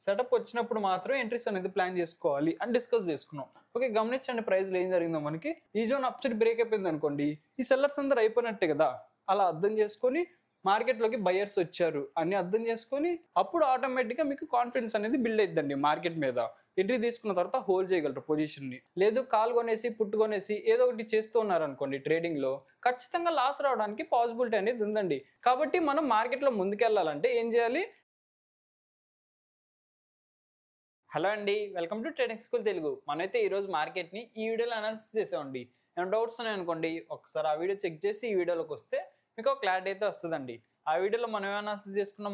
Setup వచ్చినప్పుడు మాత్రం entries అనేది ప్లాన్ చేసుకోవాలి అని డిస్కస్ చేసుకున్నాం. ఓకే, గమనించండి ప్రైస్లో ఏం జరిగిందో మనకి. ఈ జోన్ అప్ సైడ్ బ్రేక్ అయిపోయింది అనుకోండి, ఈ సెల్లర్స్ అందరూ అయిపోయినట్టే కదా. అలా అర్థం చేసుకొని మార్కెట్లోకి బయర్స్ వచ్చారు అని అర్థం చేసుకొని అప్పుడు ఆటోమేటిక్గా మీకు కాన్ఫిడెన్స్ అనేది బిల్డ్ అవుతుందండి మార్కెట్ మీద. ఎంట్రీ తీసుకున్న తర్వాత హోల్డ్ చేయగలరు పొజిషన్ని. లేదు కాల్ కొనేసి పుట్టు కొనేసి ఏదో ఒకటి చేస్తూ ఉన్నారనుకోండి ట్రేడింగ్లో, ఖచ్చితంగా లాస్ రావడానికి పాసిబిలిటీ అనేది ఉందండి. కాబట్టి మనం మార్కెట్లో ముందుకెళ్ళాలంటే ఏం చేయాలి? హలో అండి, welcome to trading school Telugu. మనమైతే ఈరోజు మార్కెట్ని ఈ వీడియోలో అనాలిసిస్ చేసామండి. ఏమైనా డౌట్స్ ఉన్నాయనుకోండి, ఒకసారి ఆ వీడియో చెక్ చేసి ఈ వీడియోలోకి వస్తే మీకు ఒక క్లారిటీ అయితే వస్తుందండి. ఆ వీడియోలో మనం అనాలిసిస్ చేసుకున్న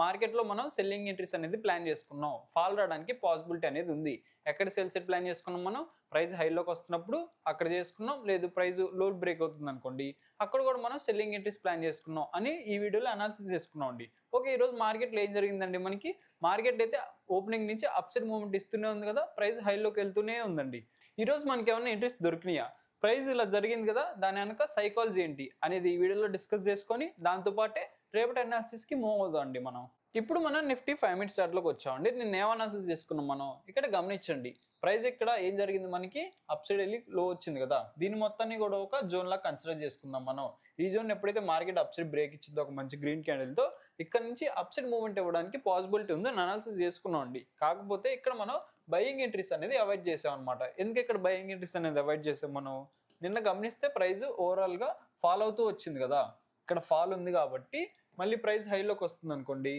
మార్కెట్లో మనం సెల్లింగ్ ఎంట్రీస్ అనేది ప్లాన్ చేసుకున్నాం. ఫాల్ రావడానికి పాసిబిలిటీ అనేది ఉంది. ఎక్కడ సెల్ సెట్ ప్లాన్ చేసుకున్నాం మనం? ప్రైస్ హైలోకి వస్తున్నప్పుడు అక్కడ చేసుకున్నాం, లేదు ప్రైస్ లో బ్రేక్ అవుతుంది అనుకోండి, అక్కడ కూడా మనం సెల్లింగ్ ఎంట్రీస్ ప్లాన్ చేసుకున్నాం అని ఈ వీడియోలో అనాలిసిస్ చేసుకున్నాం అండి. ఓకే, ఈరోజు మార్కెట్లో ఏం జరిగిందండి? మనకి మార్కెట్ అయితే ఓపెనింగ్ నుంచి అప్ సైడ్ మూవ్మెంట్ ఇస్తూనే ఉంది కదా, ప్రైస్ హైలోకి వెళ్తూనే ఉందండి. ఈరోజు మనకి ఏమైనా ఎంట్రీస్ దొరికినాయా? ప్రైస్ ఇలా జరిగింది కదా, దాని వెనక సైకాలజీ ఏంటి అనేది ఈ వీడియోలో డిస్కస్ చేసుకొని దాంతోపాటే రేపటి అనాలిసిస్కి మూవ్ అవుదాం అండి మనం. ఇప్పుడు మనం నిఫ్టీ 5 మినిట్స్ చార్ట్లోకి వచ్చామండి. నేను ఏం అనాలిసిస్ చేసుకున్నాం మనం ఇక్కడ గమనించండి. ప్రైస్ ఇక్కడ ఏం జరిగింది? మనకి అప్ సైడ్ వెళ్ళి లో వచ్చింది కదా, దీని మొత్తాన్ని కూడా ఒక జోన్ లా కన్సిడర్ చేసుకుందాం మనం. ఈ జోన్ ఎప్పుడైతే మార్కెట్ అప్ సైడ్ బ్రేక్ ఇచ్చిందో ఒక మంచి గ్రీన్ క్యాండిల్తో, ఇక్కడ నుంచి అప్ సైడ్ మూవ్మెంట్ ఇవ్వడానికి పాసిబిలిటీ ఉందని అనాలిసిస్ చేసుకున్నాం అండి. కాకపోతే ఇక్కడ మనం బయింగ్ ఎంట్రీస్ అనేది అవాయిడ్ చేసాం అనమాట. ఎందుకు ఇక్కడ బయింగ్ ఎంట్రీస్ అనేది అవాయిడ్ చేసాం మనం? నిన్న గమనిస్తే ప్రైస్ ఓవరాల్గా ఫాల్ అవుతూ వచ్చింది కదా, ఇక్కడ ఫాల్ ఉంది కాబట్టి మళ్ళీ ప్రైస్ హైలోకి వస్తుంది అనుకోండి,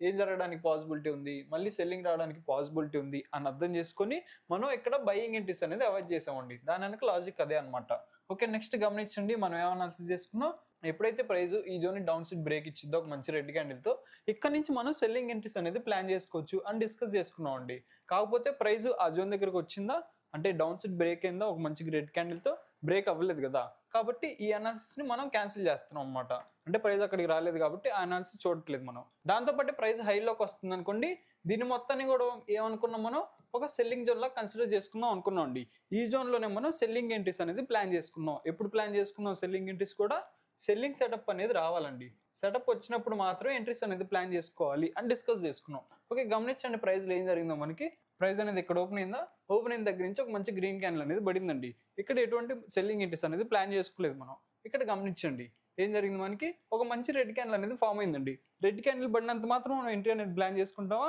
ఏం జరగడానికి పాసిబిలిటీ ఉంది? మళ్ళీ సెల్లింగ్ రావడానికి పాసిబిలిటీ ఉంది అని అర్థం చేసుకొని మనం ఇక్కడ బయింగ్ ఎంట్రీస్ అనేది అవాయిడ్ చేసామండి. దాని వెనక లాజిక్ అదే అనమాట. ఓకే, నెక్స్ట్ గమనించండి మనం ఏం అనాలిసిస్ చేసుకున్నాం. ఎప్పుడైతే ప్రైస్ ఈ జోన్ డౌన్ సైడ్ బ్రేక్ ఇచ్చిందో ఒక మంచి రెడ్ క్యాండిల్తో, ఇక్కడ నుంచి మనం సెల్లింగ్ ఎంట్రీస్ అనేది ప్లాన్ చేసుకోవచ్చు అని డిస్కస్ చేసుకున్నాం అండి. కాకపోతే ప్రైస్ ఆ జోన్ దగ్గరకు వచ్చిందా అంటే డౌన్ సైడ్ బ్రేక్ అయిందా ఒక మంచి రెడ్ క్యాండిల్తో, బ్రేక్ అవ్వలేదు కదా, కాబట్టి ఈ అనాలిసిస్ని మనం క్యాన్సిల్ చేస్తున్నాం అనమాట. అంటే ప్రైస్ అక్కడికి రాలేదు కాబట్టి ఆ అనాలిసిస్ చూడట్లేదు మనం. దాంతోపాటు ప్రైస్ హైలోకి వస్తుంది అనుకోండి, దీన్ని మొత్తాన్ని కూడా ఏమనుకున్నాం మనం? ఒక సెల్లింగ్ జోన్ లా కన్సిడర్ చేసుకుందాం అనుకున్నాం అండి. ఈ జోన్లోనే మనం సెల్లింగ్ ఎంట్రీస్ అనేది ప్లాన్ చేసుకున్నాం. ఎప్పుడు ప్లాన్ చేసుకున్నాం సెల్లింగ్ ఎంట్రీస్ కూడా? సెల్లింగ్ సెటప్ అనేది రావాలండి. సెటప్ వచ్చినప్పుడు మాత్రం ఎంట్రీస్ అనేది ప్లాన్ చేసుకోవాలి అని డిస్కస్ చేసుకున్నాం. ఓకే, గమనించండి ప్రైస్లో ఏం జరిగిందో మనకి. ప్రైస్ అనేది ఇక్కడ ఓపెన్ అయిందా, ఓపెన్ అయిన దగ్గర నుంచి ఒక మంచి గ్రీన్ క్యాండిల్ అనేది పడిందండి. ఇక్కడ ఎటువంటి సెల్లింగ్ ఎంట్రీస్ అనేది ప్లాన్ చేసుకోలేదు మనం. ఇక్కడ గమనించండి ఏం జరిగింది మనకి? ఒక మంచి రెడ్ క్యాండిల్ అనేది ఫామ్ అయిందండి. రెడ్ క్యాండిల్ పడినంత మాత్రం మనం ఎంట్రీ అనేది ప్లాన్ చేసుకుంటామా?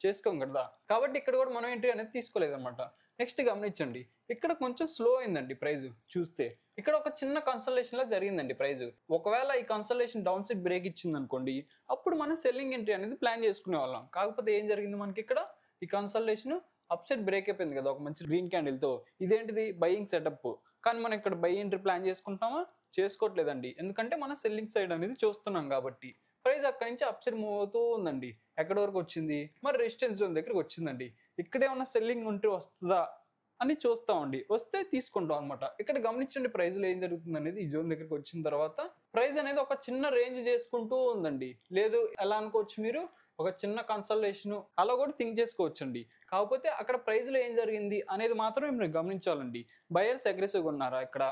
చేసుకోం కదా, కాబట్టి ఇక్కడ కూడా మనం ఎంట్రీ అనేది తీసుకోలేదు అనమాట. నెక్స్ట్ గమనించండి, ఇక్కడ కొంచెం స్లో అయిందండి ప్రైస్. చూస్తే ఇక్కడ ఒక చిన్న కన్సల్టేషన్ లా జరిగిందండి ప్రైస్. ఒకవేళ ఈ కన్సల్టేషన్ డౌన్ సైడ్ బ్రేక్ ఇచ్చింది అనుకోండి, అప్పుడు మనం సెల్లింగ్ ఎంట్రీ అనేది ప్లాన్ చేసుకునే వాళ్ళం. కాకపోతే ఏం జరిగింది మనకి? ఇక్కడ ఈ కన్సల్టేషన్ అప్ సైడ్ బ్రేక్ అయిపోయింది కదా ఒక మంచి గ్రీన్ క్యాండిల్తో. ఇదేంటిది? Buying setup. కానీ మనం ఇక్కడ బై ఎంట్రీ ప్లాన్ చేసుకుంటామా? చేసుకోవట్లేదండి. ఎందుకంటే మనం సెల్లింగ్ సైడ్ అనేది చూస్తున్నాం కాబట్టి. ప్రైస్ అక్కడి నుంచి అప్ సైడ్ మూవ్ అవుతూ ఉందండి. ఎక్కడి వరకు వచ్చింది? మరి రెసిస్టెన్స్ జోన్ దగ్గరికి వచ్చిందండి. ఇక్కడే ఉన్న సెల్లింగ్ ఎంట్రీ వస్తుందా అని చూస్తామండి. వస్తే తీసుకుంటాం అనమాట. ఇక్కడ గమనించండి ప్రైస్లో ఏం జరుగుతుంది అనేది. ఈ జోన్ దగ్గరికి వచ్చిన తర్వాత ప్రైస్ అనేది ఒక చిన్న రేంజ్ చేసుకుంటూ ఉందండి. లేదు ఎలా అనుకోవచ్చు మీరు, ఒక చిన్న కన్సల్టేషన్ అలా కూడా థింక్ చేసుకోవచ్చండి. కాకపోతే అక్కడ ప్రైస్లో ఏం జరిగింది అనేది మాత్రమే మీరు గమనించాలండి. బయర్స్ అగ్రెసివ్గా ఉన్నారా? ఇక్కడ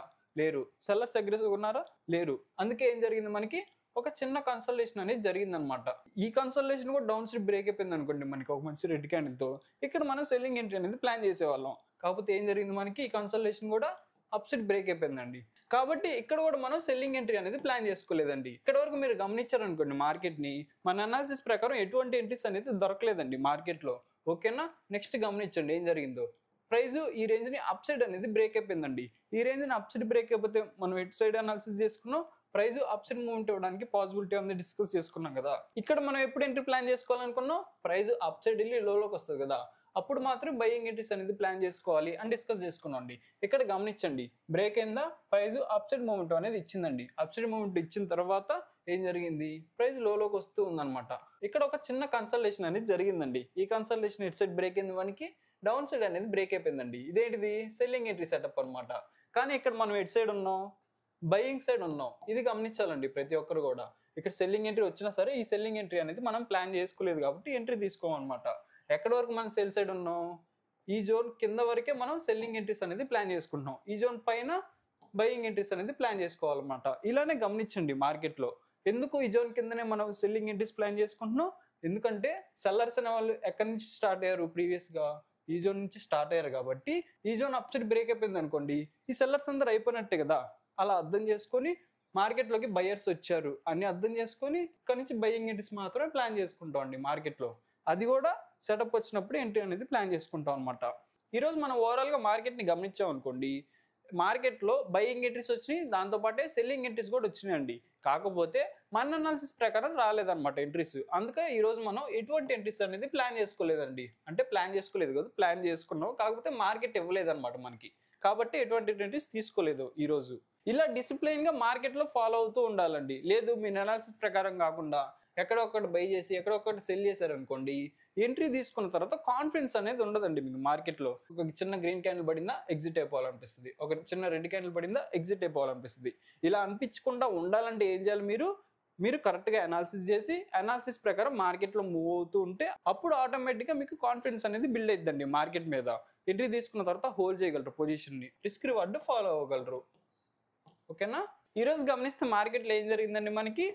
లేరు. సెల్లర్స్ అగ్రెసివ్గా ఉన్నారా? లేరు. అందుకే ఏం జరిగింది మనకి? ఒక చిన్న కన్సల్టేషన్ అనేది జరిగిందనమాట. ఈ కన్సల్టేషన్ కూడా డౌన్ సైడ్ బ్రేక్ అయిపోయింది అనుకోండి మనకి ఒక మంచి రెడ్ క్యాండిల్తో, ఇక్కడ మనం సెల్లింగ్ ఎంట్రీ అనేది ప్లాన్ చేసేవాళ్ళం. కాకపోతే ఏం జరిగింది మనకి? ఈ కన్సల్టేషన్ కూడా అప్ సైడ్ బ్రేక్ అయిపోయిందండి. కాబట్టి ఇక్కడ కూడా మనం సెల్లింగ్ ఎంట్రీ అనేది ప్లాన్ చేసుకోలేదండి. ఇక్కడ వరకు మీరు గమనించారనుకోండి మార్కెట్ని, మన అనాలిసిస్ ప్రకారం ఎటువంటి ఎంట్రీస్ అనేది దొరకలేదండి మార్కెట్లో. ఓకేనా? నెక్స్ట్ గమనించండి ఏం జరిగిందో. ప్రైస్ ఈ రేంజ్ని అప్ సైడ్ అనేది బ్రేక్ అయిపోయిందండి. ఈ రేంజ్ని అప్ సైడ్ బ్రేక్ అయిపోతే మనం ఎటు సైడ్ అనాలిసిస్ చేసుకున్నాం? ప్రైస్ అప్ సైడ్ మూవ్మెంట్ ఇవ్వడానికి పాసిబిలిటీ ఉంది డిస్కస్ చేసుకున్నాం కదా. ఇక్కడ మనం ఎప్పుడు ఎంట్రీ ప్లాన్ చేసుకోవాలనుకున్నాం? ప్రైస్ అప్ సైడ్ వెళ్ళి లోలోకి వస్తుంది కదా, అప్పుడు మాత్రం బయింగ్ ఎంట్రీస్ అనేది ప్లాన్ చేసుకోవాలి అని డిస్కస్ చేసుకున్నాం అండి. ఇక్కడ గమనించండి బ్రేక్ అయిందా, ప్రైస్ అప్ సైడ్ మూవ్మెంట్ అనేది ఇచ్చిందండి. అప్ సైడ్ మూవ్మెంట్ ఇచ్చిన తర్వాత ఏం జరిగింది? ప్రైస్ లోలోకి వస్తూ ఉందన్నమాట. ఇక్కడ ఒక చిన్న కన్సల్టేషన్ అనేది జరిగిందండి. ఈ కన్సల్టేషన్ ఇటు సైడ్ బ్రేక్ అయింది మనకి, డౌన్ సైడ్ అనేది బ్రేక్ అయిపోయిందండి. ఇదేంటిది? సెల్లింగ్ ఎంట్రీ సెటప్ అనమాట. కానీ ఇక్కడ మనం ఎటు సైడ్ ఉన్నాం? బయింగ్ సైడ్ ఉన్నాం. ఇది గమనించాలండి ప్రతి ఒక్కరు కూడా. ఇక్కడ సెల్లింగ్ ఎంట్రీ వచ్చినా సరే ఈ సెల్లింగ్ ఎంట్రీ అనేది మనం ప్లాన్ చేసుకోలేదు కాబట్టి ఎంట్రీ తీసుకోమన్నమాట. ఎక్కడి వరకు మనం సెల్ సైడ్ ఉన్నాం? ఈ జోన్ కింద వరకే మనం సెల్లింగ్ ఎంట్రీస్ అనేది ప్లాన్ చేసుకుంటున్నాం. ఈ జోన్ పైన బయింగ్ ఎంట్రీస్ అనేది ప్లాన్ చేసుకోవాలన్నమాట. ఇలానే గమనించండి మార్కెట్లో. ఎందుకు ఈ జోన్ కిందనే మనం సెల్లింగ్ ఎంట్రీస్ ప్లాన్ చేసుకుంటున్నాం? ఎందుకంటే సెల్లర్స్ అనే వాళ్ళు ఎక్కడి నుంచి స్టార్ట్ అయ్యారు, ప్రీవియస్గా ఈ జోన్ నుంచి స్టార్ట్ అయ్యారు కాబట్టి ఈ జోన్ అప్ సైడ్ బ్రేక్ అయిపోయింది అనుకోండి, ఈ సెల్లర్స్ అందరూ అయిపోయినట్టే కదా. అలా అర్థం చేసుకొని మార్కెట్లోకి బయర్స్ వచ్చారు అని అర్థం చేసుకొని ఇక్కడ నుంచి బయింగ్ ఎంట్రీస్ మాత్రమే ప్లాన్ చేసుకుంటాం అండి మార్కెట్లో. అది కూడా సెటప్ వచ్చినప్పుడు ఎంట్రీ అనేది ప్లాన్ చేసుకుంటాం అనమాట. ఈరోజు మనం ఓవరాల్గా మార్కెట్ని గమనించాం అనుకోండి, మార్కెట్లో బయింగ్ ఎంట్రీస్ వచ్చినాయి, దాంతోపాటే సెల్లింగ్ ఎంట్రీస్ కూడా వచ్చినాయండి. కాకపోతే మన అనాలిసిస్ ప్రకారం రాలేదన్నమాట ఎంట్రీస్. అందుకే ఈరోజు మనం ఎటువంటి ఎంట్రీస్ అనేది ప్లాన్ చేసుకోలేదండి. అంటే ప్లాన్ చేసుకోలేదు కదా, ప్లాన్ చేసుకున్నాం, కాకపోతే మార్కెట్ ఇవ్వలేదన్నమాట మనకి. కాబట్టి ఎటువంటి ఎంట్రీస్ తీసుకోలేదు ఈరోజు. ఇలా డిసిప్లైన్గా మార్కెట్లో ఫాలో అవుతూ ఉండాలండి. లేదు మీ అనాలిసిస్ ప్రకారం కాకుండా ఎక్కడో ఒకటి బై చేసి ఎక్కడో ఒకటి సెల్ చేశారనుకోండి, ఎంట్రీ తీసుకున్న తర్వాత కాన్ఫిడెన్స్ అనేది ఉండదండి మీకు మార్కెట్లో. ఒక చిన్న గ్రీన్ క్యాండిల్ పడిందా ఎగ్జిట్ అయిపోవాలనిపిస్తుంది, ఒక చిన్న రెడ్ క్యాండిల్ పడిందా ఎగ్జిట్ అయిపోవాలనిపిస్తుంది. ఇలా అనిపించకుండా ఉండాలంటే ఏం చేయాలి, మీరు కరెక్ట్గా అనాలిసిస్ చేసి అనాలిసిస్ ప్రకారం మార్కెట్లో మూవ్ అవుతూ ఉంటే అప్పుడు ఆటోమేటిక్గా మీకు కాన్ఫిడెన్స్ అనేది బిల్డ్ అవుతుందండి మార్కెట్ మీద. ఎంట్రీ తీసుకున్న తర్వాత హోల్డ్ చేయగలరు పొజిషన్ని, రిస్క్ రివార్డ్ ఫాలో అవ్వగలరు. ఓకేనా. ఈరోజు గమనిస్తే మార్కెట్లో ఏం జరిగిందండి, మనకి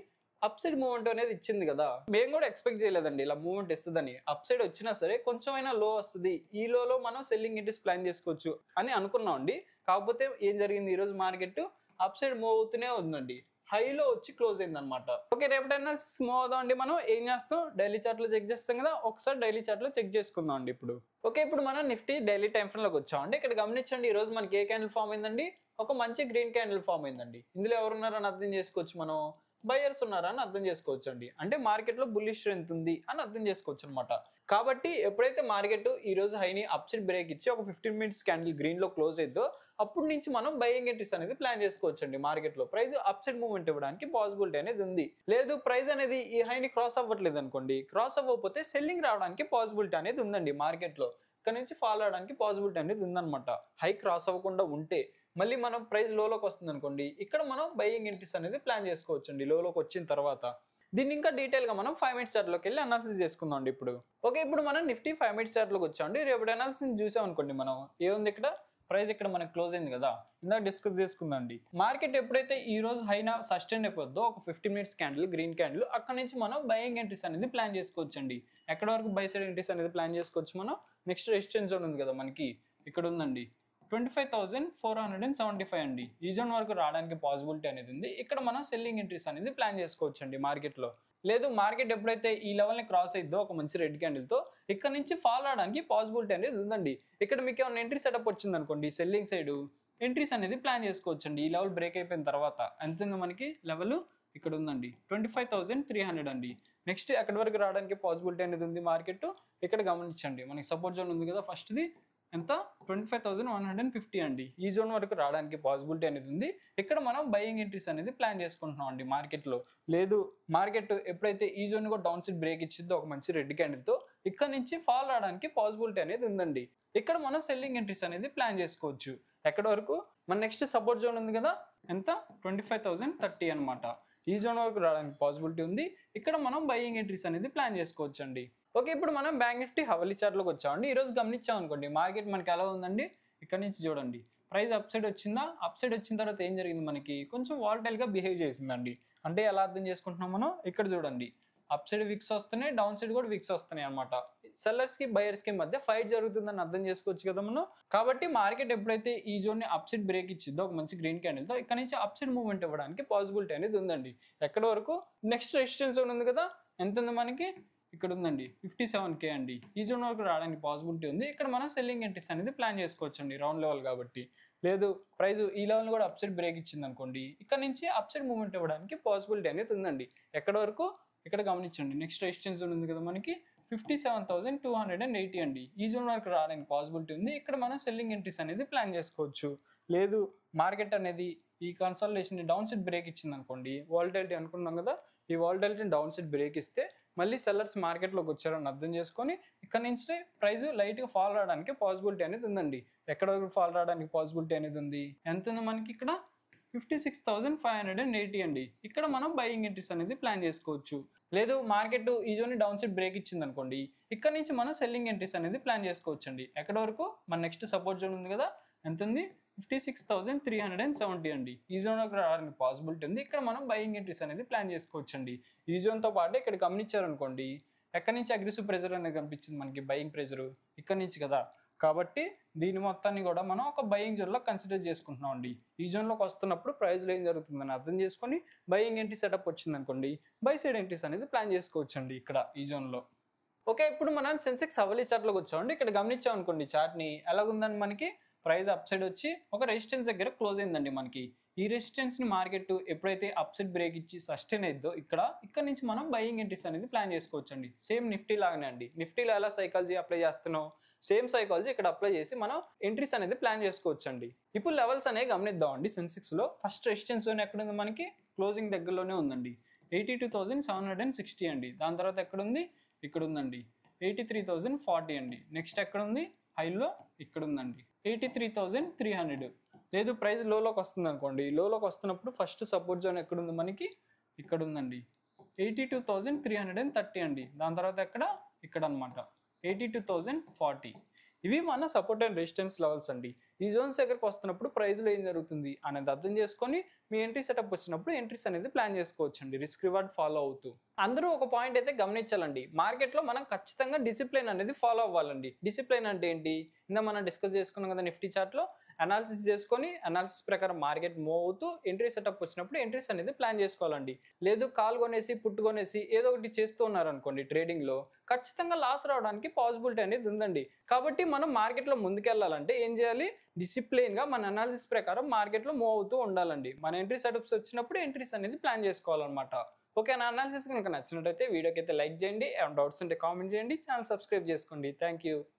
అప్ సైడ్ మూవ్మెంట్ అనేది ఇచ్చింది కదా. మేము కూడా ఎక్స్పెక్ట్ చేయలేదండి ఇలా మూవ్మెంట్ ఇస్తుందని. అప్ సైడ్ వచ్చినా సరే కొంచెమైనా లో వస్తుంది, ఈ లోలో మనం సెల్లింగ్ ఎంట్రీస్ ప్లాన్ చేసుకోవచ్చు అని అనుకున్నాం అండి. కాకపోతే ఏం జరిగింది, ఈరోజు మార్కెట్ అప్ సైడ్ మూవ్ అవుతూనే ఉందండి, హైలో వచ్చి క్లోజ్ అయింది అనమాట. ఓకే, రేపటి అనాలిసిస్ మూవ్ అవుదాం అండి. మనం ఏం చేస్తాం, డైలీ చార్ట్లో చెక్ చేస్తాం కదా, ఒకసారి డైలీ చార్ట్లో చెక్ చేసుకుందాం అండి ఇప్పుడు. ఓకే, ఇప్పుడు మనం నిఫ్టీ డైలీ టైం ఫ్రేమ్లోకి వచ్చామండి. ఇక్కడ గమనించండి, ఈ రోజు మనకి ఏ క్యాండిల్ ఫామ్ అయిందండి, ఒక మంచి గ్రీన్ క్యాండిల్ ఫామ్ అయిందండి. ఇందులో ఎవరున్నారని అర్థం చేసుకోవచ్చు, మనం బయర్స్ ఉన్నారని అర్థం చేసుకోవచ్చు అండి. అంటే మార్కెట్లో బుల్లిష్ స్ట్రెంత్ ఉంది అని అర్థం చేసుకోవచ్చు అనమాట. కాబట్టి ఎప్పుడైతే మార్కెట్ ఈ రోజు హైని అప్ సైడ్ బ్రేక్ ఇచ్చి ఒక 15 మినిట్స్ క్యాండిల్ గ్రీన్ లో క్లోజ్ అయిద్దో అప్పటి నుంచి మనం బయింగ్ ఎంట్రీస్ అనేది ప్లాన్ చేసుకోవచ్చు అండి. మార్కెట్లో ప్రైస్ అప్ సైడ్ మూవ్మెంట్ ఇవ్వడానికి పాసిబిలిటీ అనేది ఉంది. లేదు ప్రైస్ అనేది ఈ హైని క్రాస్ అవ్వట్లేదు అనుకోండి, క్రాస్ అవ్వకపోతే సెల్లింగ్ రావడానికి పాసిబిలిటీ అనేది ఉందండి మార్కెట్లో. ఇక్కడ నుంచి ఫాలో అవడానికి పాసిబిలిటీ అనేది ఉందన్నమాట. హై క్రాస్ అవ్వకుండా ఉంటే మళ్ళీ మనం ప్రైస్ లోలోకి వస్తుంది అనుకోండి, ఇక్కడ మనం బయింగ్ ఎంట్రీస్ అనేది ప్లాన్ చేసుకోవచ్చు అండి లోలోకి వచ్చిన తర్వాత. దీన్ని ఇంకా డీటెయిల్గా మనం 5 మినిట్స్ చార్ట్లోకి వెళ్ళి అనాలిసిస్ చేసుకుందాం అండి ఇప్పుడు. ఓకే, ఇప్పుడు మనం నిఫ్టీ 5 మినిట్స్ చార్ట్లోకి వచ్చామండి. రేపు అనాలిసిస్ చూసాం అనుకోండి, మనం ఏముంది ఇక్కడ ప్రైస్ ఇక్కడ మనకి క్లోజ్ అయింది కదా, ఇందాక డిస్కస్ చేసుకుందండి. మార్కెట్ ఎప్పుడైతే ఈ రోజు హైనా సస్టైన్ అయిపోద్దో ఒక 15 మినిట్స్ క్యాండిల్ గ్రీన్ క్యాండిల్, అక్కడ నుంచి మనం బయింగ్ ఎంట్రీస్ అనేది ప్లాన్ చేసుకోవచ్చు అండి. ఎక్కడ వరకు బై సైడ్ ఎంట్రీస్ అనేది ప్లాన్ చేసుకోవచ్చు మనం, నెక్స్ట్ రెసిస్టెన్స్ జోన్ ఉంది కదా మనకి, ఇక్కడ ఉందండి 25,475 అండి. ఈ జోన్ వరకు రావడానికి పాసిబిలిటీ అనేది ఉంది. ఇక్కడ మనం సెల్లింగ్ ఎంట్రీస్ అనేది ప్లాన్ చేసుకోవచ్చు అండి మార్కెట్లో. లేదు మార్కెట్ ఎప్పుడైతే ఈ లెవెల్ని క్రాస్ అయిద్దో ఒక మంచి రెడ్ క్యాండిల్తో, ఇక్కడ నుంచి ఫాలో అవడానికి పాసిబిలిటీ అనేది ఉందండి. ఇక్కడ మీకు ఏమైనా ఎంట్రీ సెటప్ వచ్చింది అనుకోండి, సెల్లింగ్ సైడ్ ఎంట్రీస్ అనేది ప్లాన్ చేసుకోవచ్చు అండి. ఈ లెవెల్ బ్రేక్ అయిపోయిన తర్వాత ఎంత ఉంది మనకి లెవెల్, ఇక్కడ ఉందండి 25,300 అండి. నెక్స్ట్ ఎక్కడి వరకు రావడానికి పాసిబిలిటీ అనేది ఉంది మార్కెట్, ఇక్కడ గమనించండి. మనకి సపోర్ట్ జోన్ ఉంది కదా, ఫస్ట్ది ఎంత 25,150 అండి. ఈ జోన్ వరకు రావడానికి పాసిబిలిటీ అనేది ఉంది. ఇక్కడ మనం బయింగ్ ఎంట్రీస్ అనేది ప్లాన్ చేసుకుంటున్నాం అండి మార్కెట్లో. లేదు మార్కెట్ ఎప్పుడైతే ఈ జోన్ కూడా డౌన్ సైడ్ బ్రేక్ ఇచ్చిందో ఒక మంచి రెడ్ క్యాండిల్తో, ఇక్కడ నుంచి ఫాల్ రావడానికి పాసిబిలిటీ అనేది ఉందండి. ఇక్కడ మనం సెల్లింగ్ ఎంట్రీస్ అనేది ప్లాన్ చేసుకోవచ్చు. ఎక్కడ వరకు మన నెక్స్ట్ సపోర్ట్ జోన్ ఉంది కదా, ఎంత 25,030 అనమాట. ఈ జోన్ వరకు రావడానికి పాసిబిలిటీ ఉంది. ఇక్కడ మనం బయింగ్ ఎంట్రీస్ అనేది ప్లాన్ చేసుకోవచ్చు అండి. ఓకే, ఇప్పుడు మనం బ్యాంక్ నిఫ్టీ హవలీ చార్ట్లోకి వచ్చామండి. ఈరోజు గమనించాం అనుకోండి, మార్కెట్ మనకి ఎలా ఉందండి, ఇక్కడ నుంచి చూడండి ప్రైస్ అప్ సైడ్ వచ్చిందా, అప్ సైడ్ వచ్చిన తర్వాత ఏం జరిగింది, మనకి కొంచెం వాలటైల్గా బిహేవ్ చేసిందండి. అంటే ఎలా అర్థం చేసుకుంటున్నాం మనం, ఇక్కడ చూడండి అప్ సైడ్ విక్స్ వస్తున్నాయి, డౌన్ సైడ్ కూడా విక్స్ వస్తున్నాయి అనమాట. సెల్లర్స్కి బయర్స్కి మధ్య ఫైట్ జరుగుతుందని అర్థం చేసుకోవచ్చు కదా మనం. కాబట్టి మార్కెట్ ఎప్పుడైతే ఈ జోన్ని అప్ సైడ్ బ్రేక్ ఇచ్చిందో ఒక మంచి గ్రీన్ క్యాండిల్తో, ఇక్కడ నుంచి అప్ సైడ్ మూవ్మెంట్ ఇవ్వడానికి పాసిబిలిటీ అనేది ఉందండి. ఎక్కడ వరకు నెక్స్ట్ రెసిస్టెన్స్ జోన్ ఉంది కదా, ఎంత ఉంది మనకి, ఇక్కడ ఉందండి 57K అండి. ఈ జోన్ వరకు రావడానికి పాసిబిలిటీ ఉంది. ఇక్కడ మనం సెల్లింగ్ ఎంట్రీస్ అనేది ప్లాన్ చేసుకోవచ్చు అండి రౌండ్ లెవెల్ కాబట్టి. లేదు ప్రైస్ ఈ లెవెల్ కూడా అప్ సైడ్ బ్రేక్ ఇచ్చింది అనుకోండి, ఇక్కడ నుంచి అప్ సైడ్ మూవ్మెంట్ ఇవ్వడానికి పాసిబిలిటీ అనేది ఉందండి. ఎక్కడ వరకు ఇక్కడ గమనించండి, నెక్స్ట్ రెసిస్టెన్స్ జోన్ ఉంది కదా మనకి 57,280 అండి. ఈ జోన్ వరకు రావడానికి పాసిబిలిటీ ఉంది. ఇక్కడ మనం సెల్లింగ్ ఎంట్రీస్ అనేది ప్లాన్ చేసుకోవచ్చు. లేదు మార్కెట్ అనేది ఈ కన్సల్టేషన్ డౌన్ సైడ్ బ్రేక్ ఇచ్చింది అనుకోండి, వాలటిలిటీ అనుకున్నాం కదా, ఈ వాలటిలిటీని డౌన్ సైడ్ బ్రేక్ ఇస్తే మళ్ళీ సెల్లర్స్ మార్కెట్లోకి వచ్చారని అర్థం చేసుకొని ఇక్కడ నుంచి ప్రైస్ లైట్గా ఫాల్ రావడానికి పాసిబిలిటీ అనేది ఉందండి. ఎక్కడ వరకు ఫాల్ రావడానికి పాసిబిలిటీ అనేది ఉంది, ఎంత ఉంది మనకి ఇక్కడ 56,580 అండి. ఇక్కడ మనం బయింగ్ ఎంట్రీస్ అనేది ప్లాన్ చేసుకోవచ్చు. లేదు మార్కెట్ ఈ జోన్ డౌన్ సైడ్ బ్రేక్ ఇచ్చింది అనుకోండి, ఇక్కడ నుంచి మనం సెల్లింగ్ ఎంట్రీస్ అనేది ప్లాన్ చేసుకోవచ్చు అండి. ఎక్కడ వరకు మన నెక్స్ట్ సపోర్ట్ జోన్ ఉంది కదా, ఎంత ఉంది 56,370 అండి. ఈ జోన్ వరకు రావడానికి పాసిబిలిటీ ఉంది. ఇక్కడ మనం బయింగ్ ఎంట్రీస్ అనేది ప్లాన్ చేసుకోవచ్చు అండి. ఈ జోన్తో పాటు ఇక్కడ గమనించారనుకోండి, ఎక్కడి నుంచి అగ్రెసివ్ ప్రెజర్ అనేది కనిపించింది మనకి, బయింగ్ ప్రెజర్ ఇక్కడ నుంచి కదా. కాబట్టి దీని మొత్తాన్ని కూడా మనం ఒక బయింగ్ జోన్లో కన్సిడర్ చేసుకుంటున్నాం అండి. ఈ జోన్లోకి వస్తున్నప్పుడు ప్రైస్లో ఏం జరుగుతుందని అర్థం చేసుకొని బయింగ్ ఎంట్రీ సెటప్ వచ్చింది అనుకోండి, బై సైడ్ ఎంట్రీస్ అనేది ప్లాన్ చేసుకోవచ్చు అండి ఇక్కడ ఈ జోన్లో. ఓకే, ఇప్పుడు మనం సెన్సెక్స్ అవలీ చార్ట్లోకి వచ్చామండి. ఇక్కడ గమనించాం అనుకోండి చార్ట్ని ఎలాగుందని, మనకి ప్రైస్ అప్ సైడ్ వచ్చి ఒక రెసిస్టెన్స్ దగ్గర క్లోజ్ అయిందండి. మనకి ఈ రెసిస్టెన్స్ని మార్కెట్ ఎప్పుడైతే అప్ సైడ్ బ్రేక్ ఇచ్చి సస్టైన్ అయిద్దో ఇక్కడ నుంచి మనం బయింగ్ ఎంట్రీస్ అనేది ప్లాన్ చేసుకోవచ్చు అండి. సేమ్ నిఫ్టీ లాగానే అండి. నిఫ్టీలో ఎలా సైకాలజీ అప్లై చేస్తున్నాం, సేమ్ సైకాలజీ ఇక్కడ అప్లై చేసి మనం ఎంట్రీస్ అనేది ప్లాన్ చేసుకోవచ్చు అండి. ఇప్పుడు లెవెల్స్ అనేవి గమనిద్దాం అండి. సెన్సెక్స్లో ఫస్ట్ రెసిస్టెన్స్ జోన్ ఎక్కడ ఉంది, మనకి క్లోజింగ్ దగ్గరలోనే ఉందండి, 82,760 అండి. దాని తర్వాత ఎక్కడ ఉంది, ఇక్కడ ఉందండి 83,040 అండి. నెక్స్ట్ ఎక్కడ ఉంది, హైలో ఇక్కడ ఉందండి 83,300. లేదు ప్రైస్ లోలోకి వస్తుంది అనుకోండి, లోలోకి వస్తున్నప్పుడు ఫస్ట్ సపోర్ట్ జోన్ ఎక్కడ ఉంది, మనకి ఇక్కడ ఉందండి 82,330 అండి. దాని తర్వాత ఎక్కడ, ఇక్కడ అనమాట 82,040. ఇవి మన సపోర్ట్ అండ్ రెసిస్టెన్స్ లెవెల్స్ అండి. ఈ జోన్స్ దగ్గరకు వస్తున్నప్పుడు ప్రైస్లో ఏం జరుగుతుంది అనేది అర్థం చేసుకొని మీ ఎంట్రీ సెటప్ వచ్చినప్పుడు ఎంట్రీస్ అనేది ప్లాన్ చేసుకోవచ్చు అండి, రిస్క్ రివార్డ్ ఫాలో అవుతూ. అందరూ ఒక పాయింట్ అయితే గమనించాలండి, మార్కెట్లో మనం ఖచ్చితంగా డిసిప్లైన్ అనేది ఫాలో అవ్వాలండి. డిసిప్లైన్ అంటే ఏంటి, ఇందా మనం డిస్కస్ చేసుకున్నాం కదా నిఫ్టీ చార్ట్లో, అనాలిసిస్ చేసుకొని అనాలిసిస్ ప్రకారం మార్కెట్ మూవ్ అవుతూ ఎంట్రీ సెటప్ వచ్చినప్పుడు ఎంట్రీస్ అనేది ప్లాన్ చేసుకోవాలండి. లేదు కాల్ కొనేసి పుట్టు కొనేసి ఏదో ఒకటి చేస్తూ ఉన్నారనుకోండి ట్రేడింగ్లో, ఖచ్చితంగా లాస్ రావడానికి పాసిబిలిటీ అనేది ఉందండి. కాబట్టి మనం మార్కెట్లో ముందుకెళ్ళాలంటే ఏం చేయాలి, డిసిప్లిన్గా మన అనాలిసిస్ ప్రకారం మార్కెట్లో మూవ్ అవుతూ ఉండాలండి. మన ఎంట్రీ సెటప్స్ వచ్చినప్పుడు ఎంట్రీస్ అనేది ప్లాన్ చేసుకోవాలన్నమాట. ఓకే, నా అనాలిసిస్ కనుక నచ్చినట్టయితే వీడియోకి అయితే లైక్ చేయండి, ఏమైనా డౌట్స్ ఉంటే కామెంట్ చేయండి, ఛానల్ సబ్స్క్రైబ్ చేసుకోండి. Thank you.